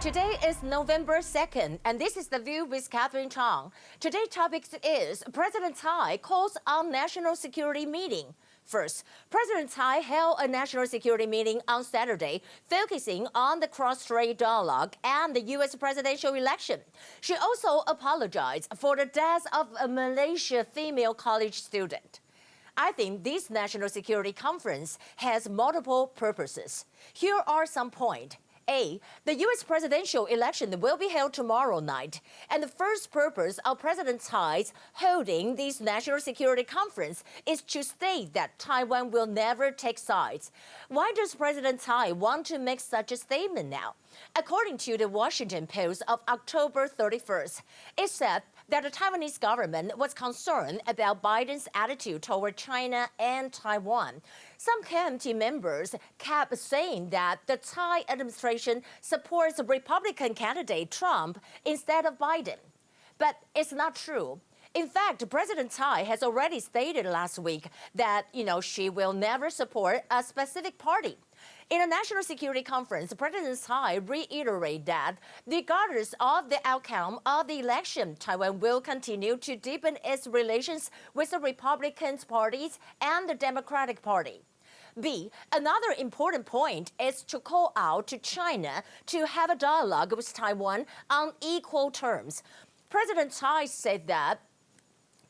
Today is November 2nd, and this is The View with Catherine Chang. Today's topic is President Tsai calls on national security meeting. First, President Tsai held a national security meeting on Saturday, focusing on the cross-strait dialogue and the U.S. presidential election. She also apologized for the death of a Malaysian female college student. I think this national security conference has multiple purposes. Here are some points. A, the U.S. presidential election will be held tomorrow night, and the first purpose of President Tsai's holding this national security conference is to state that Taiwan will never take sides. Why does President Tsai want to make such a statement now? According to the Washington Post of October 31st, it said that the Taiwanese government was concerned about Biden's attitude toward China and Taiwan. Some committee members kept saying that the Tsai administration supports Republican candidate Trump instead of Biden. But it's not true. In fact, President Tsai has already stated last week that, she will never support a specific party. In a national security conference, President Tsai reiterated that regardless of the outcome of the election, Taiwan will continue to deepen its relations with the Republican parties and the Democratic Party. B, another important point is to call out to China to have a dialogue with Taiwan on equal terms. President Tsai said that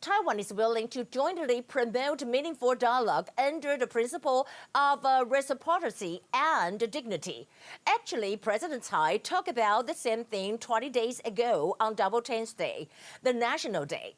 Taiwan is willing to jointly promote meaningful dialogue under the principle of reciprocity and dignity. Actually, President Tsai talked about the same thing 20 days ago on Double Tenth Day, the National Day.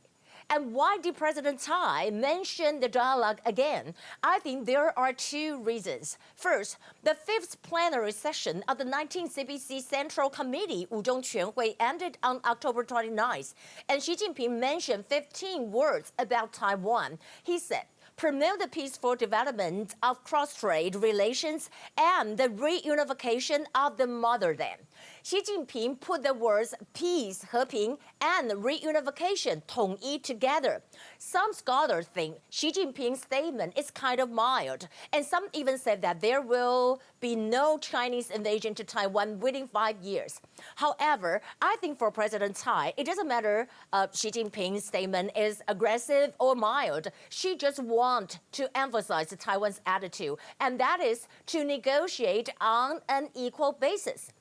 And why did President Tsai mention the dialogue again? I think there are two reasons. First, the fifth plenary session of the 19th CPC Central Committee, Wuzhong Quanhui, ended on October 29th, and Xi Jinping mentioned 15 words about Taiwan. He said, promote the peaceful development of cross-strait relations and the reunification of the motherland. Xi Jinping put the words peace, 和平, and reunification, 统一, together. Some scholars think Xi Jinping's statement is kind of mild, and some even said that there will be no Chinese invasion to Taiwan within 5 years. However, I think for President Tsai, it doesn't matter Xi Jinping's statement is aggressive or mild. She just wants to emphasize Taiwan's attitude, and that is to negotiate on an equal basis.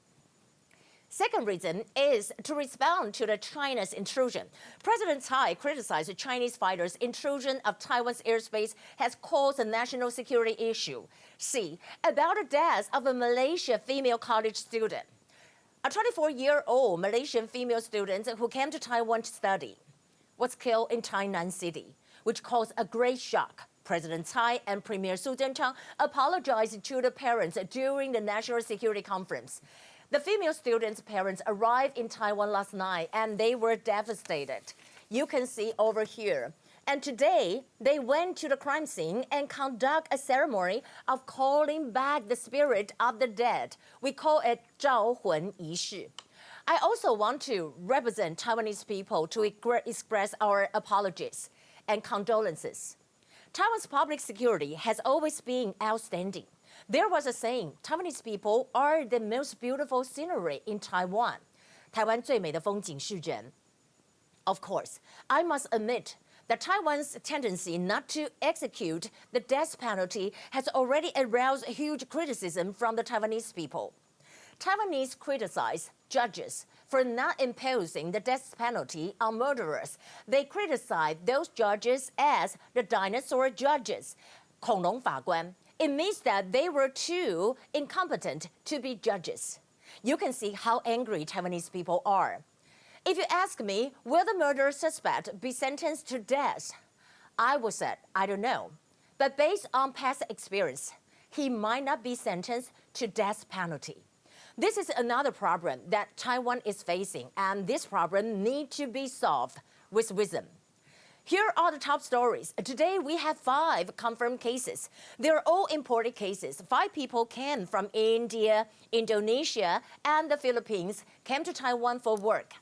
Second reason is to respond to the China's intrusion. President Tsai criticized the Chinese fighters' intrusion of Taiwan's airspace has caused a national security issue. C, about the death of a Malaysian female college student. A 24-year-old Malaysian female student who came to Taiwan to study was killed in Tainan City, which caused a great shock. President Tsai and Premier Su Tseng-chang apologized to the parents during the National Security Conference. The female student's parents arrived in Taiwan last night, and they were devastated. You can see over here. And today, they went to the crime scene and conduct a ceremony of calling back the spirit of the dead. We call it 招魂仪式. I also want to represent Taiwanese people to express our apologies and condolences. Taiwan's public security has always been outstanding. There was a saying, Taiwanese people are the most beautiful scenery in Taiwan. 台湾最美的风景是人. Of course, I must admit that Taiwan's tendency not to execute the death penalty has already aroused huge criticism from the Taiwanese people. Taiwanese criticize judges for not imposing the death penalty on murderers. They criticize those judges as the dinosaur judges, 恐龙法官. It means that they were too incompetent to be judges. You can see how angry Taiwanese people are. If you ask me, will the murder suspect be sentenced to death? I would say, I don't know. But based on past experience, he might not be sentenced to death penalty. This is another problem that Taiwan is facing, and this problem needs to be solved with wisdom. Here are the top stories. Today, we have 5 confirmed cases. They're all imported cases. 5 people came from India, Indonesia, and the Philippines, came to Taiwan for work.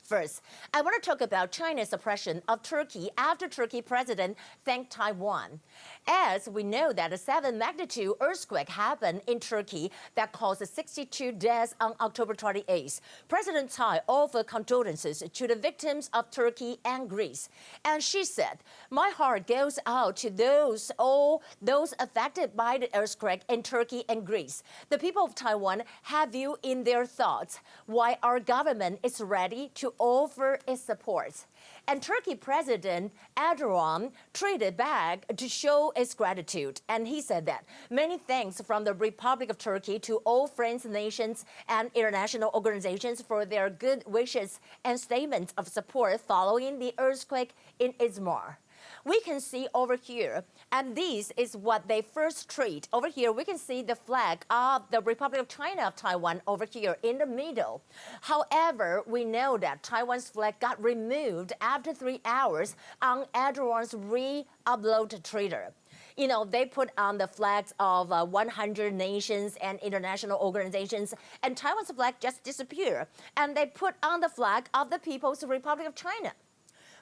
First, I want to talk about China's suppression of Turkey after Turkey president thanked Taiwan. As we know that a 7-magnitude earthquake happened in Turkey that caused 62 deaths on October 28th. President Tsai offered condolences to the victims of Turkey and Greece. And she said, "My heart goes out to all those affected by the earthquake in Turkey and Greece. The people of Taiwan have you in their thoughts, while our government is ready to offer its support." And Turkey President Erdogan tweeted back to show its gratitude. And he said that, "Many thanks from the Republic of Turkey to all friends, nations, and international organizations for their good wishes and statements of support following the earthquake in Izmir." We can see over here, and this is what they first tweet. Over here, we can see the flag of the Republic of China of Taiwan over here in the middle. However, we know that Taiwan's flag got removed after 3 hours on Erdogan's re-upload Twitter. You know, they put on the flags of 100 nations and international organizations, and Taiwan's flag just disappeared. And they put on the flag of the People's Republic of China.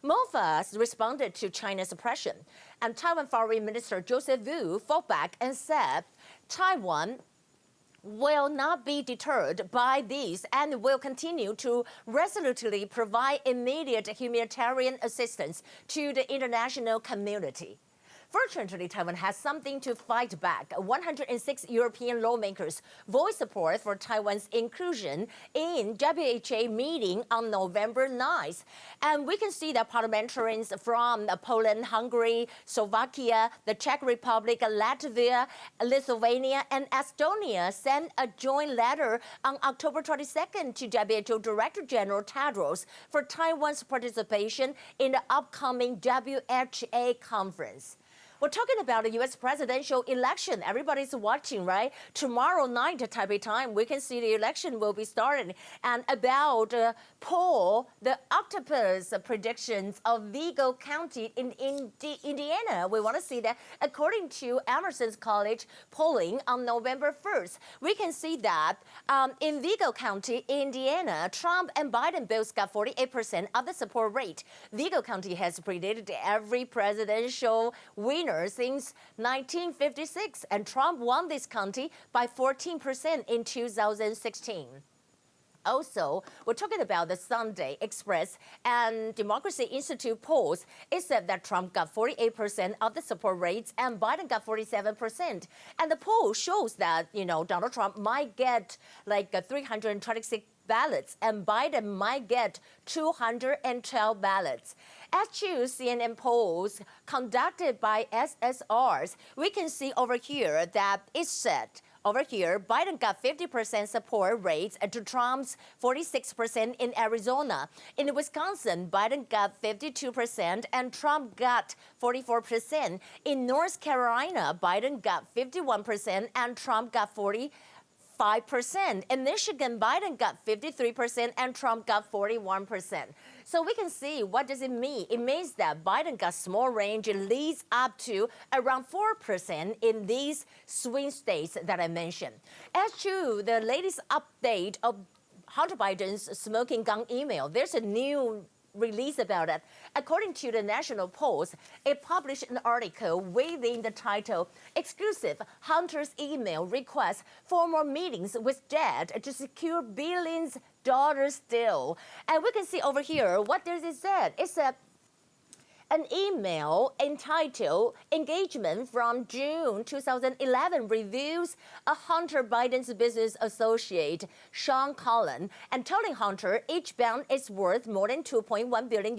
Mofas responded to China's suppression, and Taiwan Foreign Minister Joseph Wu fought back and said Taiwan will not be deterred by these and will continue to resolutely provide immediate humanitarian assistance to the international community. Fortunately, Taiwan has something to fight back. 106 European lawmakers voiced support for Taiwan's inclusion in WHA meeting on November 9th. And we can see that parliamentarians from Poland, Hungary, Slovakia, the Czech Republic, Latvia, Lithuania, and Estonia sent a joint letter on October 22nd to WHO Director General Tedros for Taiwan's participation in the upcoming WHA conference. We're talking about the U.S. presidential election. Everybody's watching, right? Tomorrow night, Taipei time, we can see the election will be starting. And about the octopus predictions of Vigo County in Indiana. We want to see that according to Emerson's College polling on November 1st. We can see that in Vigo County, Indiana, Trump and Biden both got 48% of the support rate. Vigo County has predicted every presidential winner since 1956, and Trump won this county by 14% in 2016. Also, we're talking about the Sunday Express and Democracy Institute polls. It said that Trump got 48% of the support rates and Biden got 47%. And the poll shows that, Donald Trump might get like 326 ballots, and Biden might get 212 ballots. As to CNN polls conducted by SSRs, we can see over here that it said, over here, Biden got 50% support rates to Trump's 46% in Arizona. In Wisconsin, Biden got 52% and Trump got 44%. In North Carolina, Biden got 51% and Trump got 45%. In Michigan, Biden got 53% and Trump got 41%. So we can see, what does it mean? It means that Biden got small range leads up to around 4% in these swing states that I mentioned. As to the latest update of Hunter Biden's smoking gun email, there's a new release about it. According to the National Post, it published an article within the title, "Exclusive Hunter's Email Request for More Meetings with Dad to Secure Billions Dollars Deal." And we can see over here, what does it say? It said, an email entitled "Engagement from June 2011" reveals a Hunter Biden's business associate, Sean Cullen, and telling Hunter each bond is worth more than $2.1 billion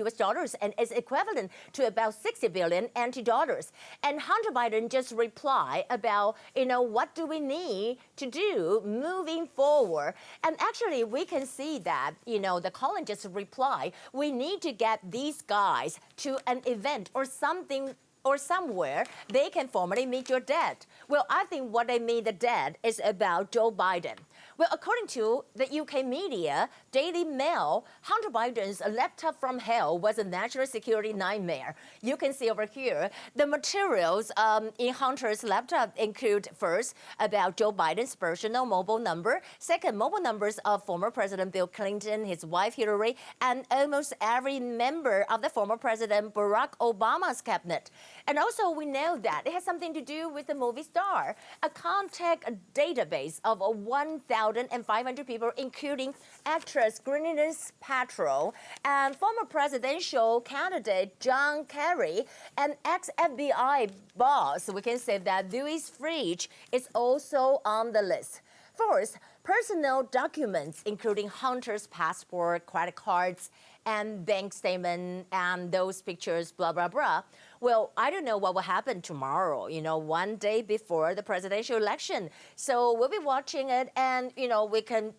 and is equivalent to about 60 billion NT dollars. And Hunter Biden just replied about, what do we need to do moving forward? And actually, we can see that, the Cullen just replied, we need to get these guys to an event or something or somewhere they can formally meet your dad. Well, I think what they mean the dad is about Joe Biden. Well, according to the UK media, Daily Mail, Hunter Biden's laptop from hell was a national security nightmare. You can see over here, the materials in Hunter's laptop include, first, about Joe Biden's personal mobile number, second, mobile numbers of former President Bill Clinton, his wife Hillary, and almost every member of the former President Barack Obama's cabinet. And also, we know that it has something to do with the movie star, a contact database of 1,500 people, including actress Gwyneth Paltrow and former presidential candidate John Kerry and ex-FBI boss. We can say that Louis Freeh is also on the list. Fourth, personal documents, including Hunter's passport, credit cards, and bank statement, and those pictures, blah, blah, blah. Well, I don't know what will happen tomorrow, one day before the presidential election. So we'll be watching it, and, we can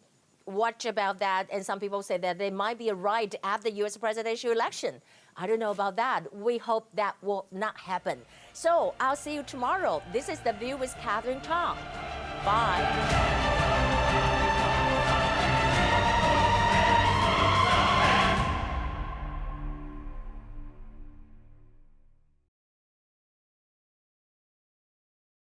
watch about that. And some people say that there might be a right after the U.S. presidential election. I don't know about that. We hope that will not happen. So I'll see you tomorrow. This is The View with Catherine Chang. Bye.